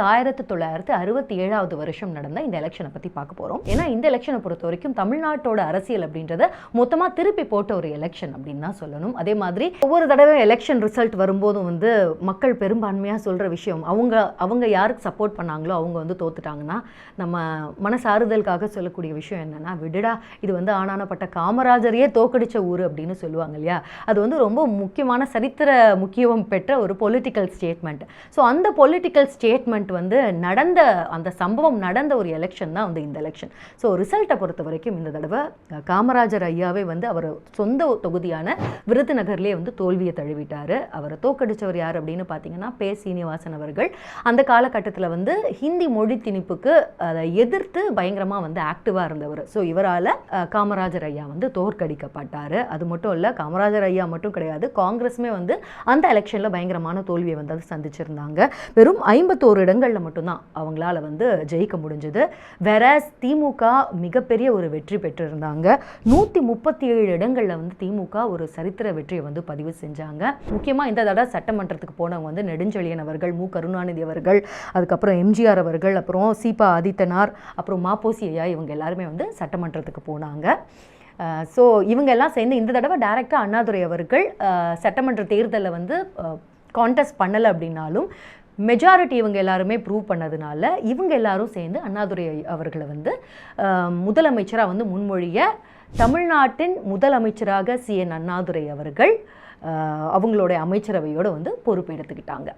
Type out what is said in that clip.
1967வது வருஷம் நடந்த இந்த எலெக்ஷனை பற்றி பார்க்க போகிறோம். ஏன்னா இந்த எலெக்ஷனை பொறுத்த வரைக்கும் தமிழ்நாட்டோட அரசியல் அப்படின்றத மொத்தமாக திருப்பி போட்ட ஒரு எலெக்ஷன் அப்படின்னு தான் சொல்லணும். அதே மாதிரி ஒவ்வொரு தடவை எலெக்ஷன் ரிசல்ட் வரும்போதும் மக்கள் பெரும்பான்மையாக சொல்கிற விஷயம் அவங்க யாருக்கு சப்போர்ட் பண்ணாங்களோ அவங்க தோத்துட்டாங்கன்னா நம்ம மனசாறுதலுக்காக சொல்லக்கூடிய விஷயம் என்னென்னா, விடுடா இது ஆனானப்பட்ட காமராஜரையே தோக்கடிச்ச ஊர் அப்படின்னு சொல்லுவாங்க இல்லையா. அது ரொம்ப முக்கியமான சரித்திர முக்கியத்துவம் பெற்ற ஒரு பொலிட்டிக்கல் ஸ்டேட்மெண்ட். ஸோ அந்த பொலிட்டிக்கல் ஸ்டேட்மெண்ட் நடந்த அந்த சம்பவம் நடந்த ஒரு எலெக்ஷன் தான் இந்த எலெக்ஷன். ஸோ ரிசல்ட்டை பொறுத்த வரைக்கும் இந்த தடவை காமராஜர் ஐயாவே அவர் சொந்த தொகுதியான விருதுநகர்லேயே தோல்வியை தழுவிட்டார். அவரை தோக்கடிச்சவர் யார் அப்படின்னு பார்த்தீங்கன்னா பே சீனிவாசன் அவர்கள். அந்த காலகட்டத்தில் ஹிந்தி மொழி திணிப்புக்கு அதை எதிர்த்து பயங்கரமாக ஆக்டிவாக இருந்தவர். ஸோ இவரால் காமராஜர் ஐயா தோற்கடிக்கப்பட்டார். அது மட்டும் இல்லை, காமராஜர் ஐயா மட்டும் கிடையாது, காங்கிரஸுமே அந்த எலெக்ஷனில் பயங்கரமான தோல்வியை சந்திச்சிருந்தாங்க. வெறும் 51 இடங்களில் மட்டும்தான் அவங்களால ஜெயிக்க முடிஞ்சது. வேற திமுக மிகப்பெரிய ஒரு வெற்றி பெற்றிருந்தாங்க. 137 இடங்களில் திமுக ஒரு சரித்திர வெற்றியை பதிவு செஞ்சாங்க. முக்கியமாக இந்த தடவை சட்டமன்றத்துக்கு போனவங்க நெடுஞ்செழியன் அவர்கள், மு கருணாநிதி அவர்கள், அதுக்கப்புறம் எம்ஜிஆர் அவர்கள், அப்புறம் சீபா ஆதித்தனார், அப்புறம் மாப்போசி ஐயா, இவங்க எல்லாருமே சட்டமன்றத்துக்கு போனாங்க. ஸோ இவங்க எல்லாம் சேர்ந்து இந்த தடவை டைரெக்டாக அண்ணாதுரை அவர்கள் சட்டமன்ற தேர்தலில் கான்டெஸ்ட் பண்ணலை அப்படின்னாலும் மெஜாரிட்டி இவங்க எல்லாருமே ப்ரூவ் பண்ணதுனால இவங்க எல்லாரும் சேர்ந்து அண்ணாதுரை அவர்களை முதலமைச்சராக முன்மொழிய தமிழ்நாட்டின் முதலமைச்சராக CN அண்ணாதுரை அவர்கள் அவங்களுடைய அமைச்சரவையோடு பொறுப்பு எடுத்துக்கிட்டாங்க.